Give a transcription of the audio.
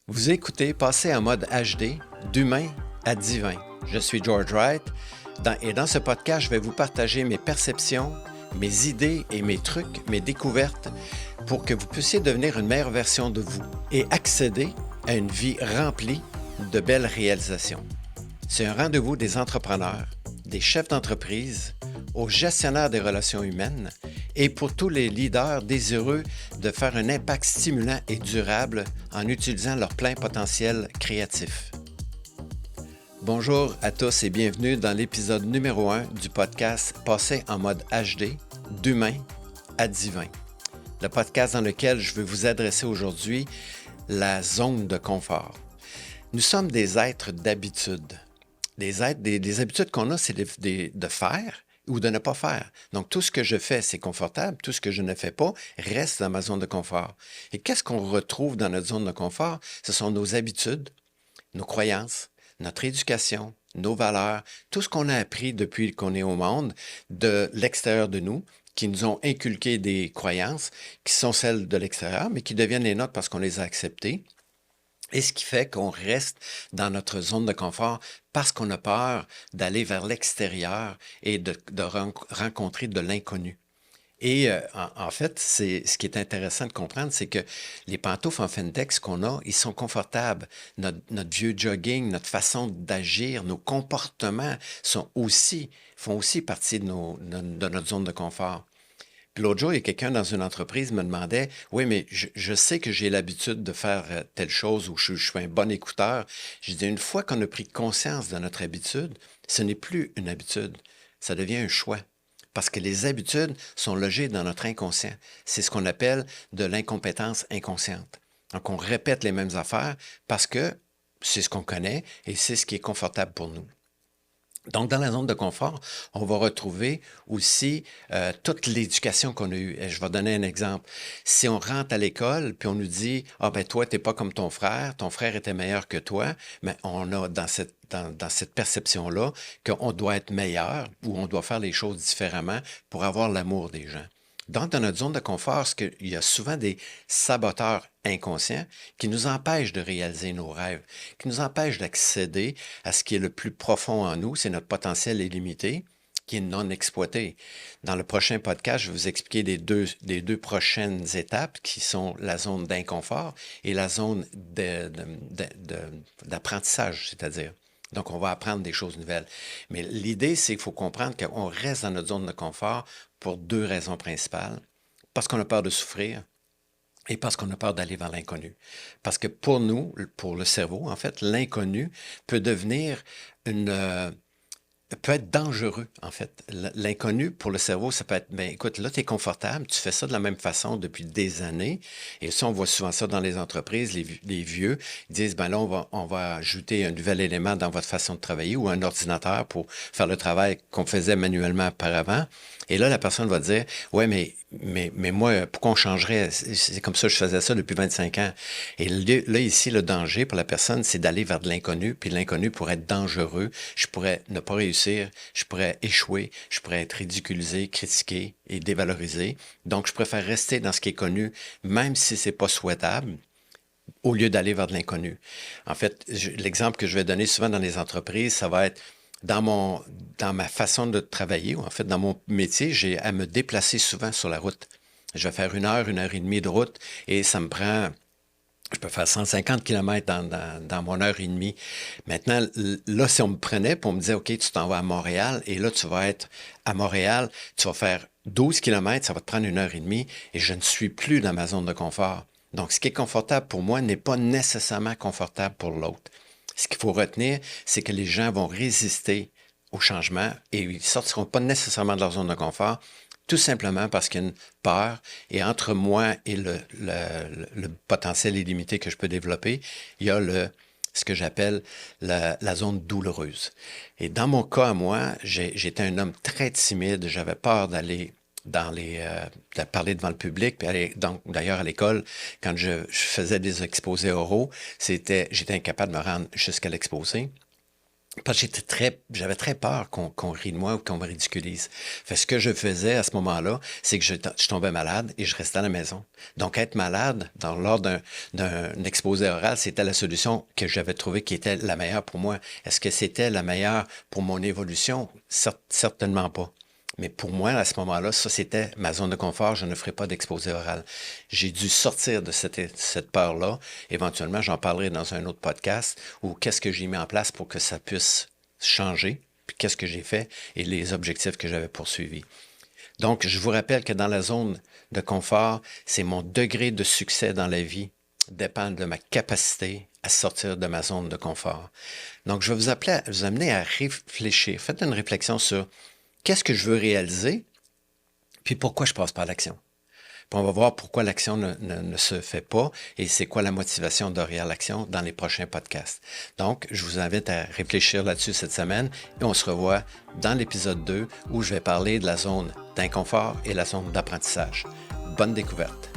Vous écoutez Passer en mode HD, d'humain à divin. Je suis George Wright et dans ce podcast, je vais vous partager mes perceptions, mes idées et mes trucs, mes découvertes pour que vous puissiez devenir une meilleure version de vous et accéder à une vie remplie de belles réalisations. C'est un rendez-vous des entrepreneurs, des chefs d'entreprise, aux gestionnaires des relations humaines et pour tous les leaders désireux de faire un impact stimulant et durable en utilisant leur plein potentiel créatif. Bonjour à tous et bienvenue dans l'épisode numéro 1 du podcast Passer en mode HD, d'humain à divin. Le podcast dans lequel je veux vous adresser aujourd'hui la zone de confort. Nous sommes des êtres d'habitude. Des habitudes qu'on a, c'est de faire ou de ne pas faire. Donc, tout ce que je fais, c'est confortable. Tout ce que je ne fais pas reste dans ma zone de confort. Et qu'est-ce qu'on retrouve dans notre zone de confort? Ce sont nos habitudes, nos croyances, notre éducation, nos valeurs, tout ce qu'on a appris depuis qu'on est au monde, de l'extérieur de nous, qui nous ont inculqué des croyances qui sont celles de l'extérieur, mais qui deviennent les nôtres parce qu'on les a acceptées. Et ce qui fait qu'on reste dans notre zone de confort parce qu'on a peur d'aller vers l'extérieur et de rencontrer de l'inconnu. Et en fait, ce qui est intéressant de comprendre, c'est que les pantoufles en Fendex qu'on a, ils sont confortables. Notre vieux jogging, notre façon d'agir, nos comportements font aussi partie de notre zone de confort. Puis l'autre jour, il y a quelqu'un dans une entreprise me demandait, oui, mais je sais que j'ai l'habitude de faire telle chose ou je suis un bon écouteur. Je dis, une fois qu'on a pris conscience de notre habitude, ce n'est plus une habitude, ça devient un choix. Parce que les habitudes sont logées dans notre inconscient. C'est ce qu'on appelle de l'incompétence inconsciente. Donc, on répète les mêmes affaires parce que c'est ce qu'on connaît et c'est ce qui est confortable pour nous. Donc, dans la zone de confort, on va retrouver aussi toute l'éducation qu'on a eue. Et je vais donner un exemple. Si on rentre à l'école, puis on nous dit « Ah ben toi, t'es pas comme ton frère était meilleur que toi », mais on a dans cette perception-là qu'on doit être meilleur ou on doit faire les choses différemment pour avoir l'amour des gens. Donc, dans notre zone de confort, il y a souvent des saboteurs inconscients qui nous empêchent de réaliser nos rêves, qui nous empêchent d'accéder à ce qui est le plus profond en nous, c'est notre potentiel illimité, qui est non exploité. Dans le prochain podcast, je vais vous expliquer des deux prochaines étapes qui sont la zone d'inconfort et la zone d'apprentissage, c'est-à-dire. Donc, on va apprendre des choses nouvelles. Mais l'idée, c'est qu'il faut comprendre qu'on reste dans notre zone de confort pour deux raisons principales. Parce qu'on a peur de souffrir et parce qu'on a peur d'aller vers l'inconnu. Parce que pour nous, pour le cerveau, en fait, l'inconnu peut devenir peut être dangereux, en fait. L'inconnu, pour le cerveau, ça peut être, ben écoute, là, tu es confortable, tu fais ça de la même façon depuis des années. Et ça, on voit souvent ça dans les entreprises, les vieux, ils disent, ben là, on va ajouter un nouvel élément dans votre façon de travailler ou un ordinateur pour faire le travail qu'on faisait manuellement auparavant. Et là, la personne va dire, ouais, mais moi, pourquoi on changerait? C'est comme ça, je faisais ça depuis 25 ans. Et là, ici, le danger pour la personne, c'est d'aller vers de l'inconnu, puis l'inconnu pourrait être dangereux. Je pourrais ne pas réussir, je pourrais échouer, je pourrais être ridiculisé, critiqué et dévalorisé. Donc, je préfère rester dans ce qui est connu, même si c'est pas souhaitable, au lieu d'aller vers de l'inconnu. En fait, l'exemple que je vais donner souvent dans les entreprises, ça va être dans ma façon de travailler, ou en fait, dans mon métier, j'ai à me déplacer souvent sur la route. Je vais faire une heure et demie de route et ça me prend, je peux faire 150 km dans mon heure et demie. Maintenant, là, si on me prenait pour me dire, OK, tu t'en vas à Montréal et là, tu vas être à Montréal, tu vas faire 12 km, ça va te prendre une heure et demie et je ne suis plus dans ma zone de confort. Donc, ce qui est confortable pour moi n'est pas nécessairement confortable pour l'autre. Ce qu'il faut retenir, c'est que les gens vont résister au changement et ils ne sortiront pas nécessairement de leur zone de confort, tout simplement parce qu'il y a une peur et entre moi et le potentiel illimité que je peux développer, il y a ce que j'appelle la zone douloureuse. Et dans mon cas, à moi, j'étais un homme très timide, j'avais peur d'aller de parler devant le public. Puis donc, d'ailleurs, à l'école, quand je faisais des exposés oraux, j'étais incapable de me rendre jusqu'à l'exposé. Parce que j'avais très peur qu'on rit de moi ou qu'on me ridiculise. Fait que ce que je faisais à ce moment-là, c'est que je tombais malade et je restais à la maison. Donc, être malade lors d'un exposé oral, c'était la solution que j'avais trouvée qui était la meilleure pour moi. Est-ce que c'était la meilleure pour mon évolution? Certainement pas. Mais pour moi, à ce moment-là, ça, c'était ma zone de confort. Je ne ferai pas d'exposé oral. J'ai dû sortir de cette peur-là. Éventuellement, j'en parlerai dans un autre podcast ou qu'est-ce que j'ai mis en place pour que ça puisse changer, puis qu'est-ce que j'ai fait et les objectifs que j'avais poursuivis. Donc, je vous rappelle que dans la zone de confort, c'est mon degré de succès dans la vie dépend de ma capacité à sortir de ma zone de confort. Donc, je vais vous amener à réfléchir. Faites une réflexion sur qu'est-ce que je veux réaliser, puis pourquoi je passe par l'action. Puis on va voir pourquoi l'action ne se fait pas et c'est quoi la motivation derrière l'action dans les prochains podcasts. Donc, je vous invite à réfléchir là-dessus cette semaine et on se revoit dans l'épisode 2 où je vais parler de la zone d'inconfort et la zone d'apprentissage. Bonne découverte!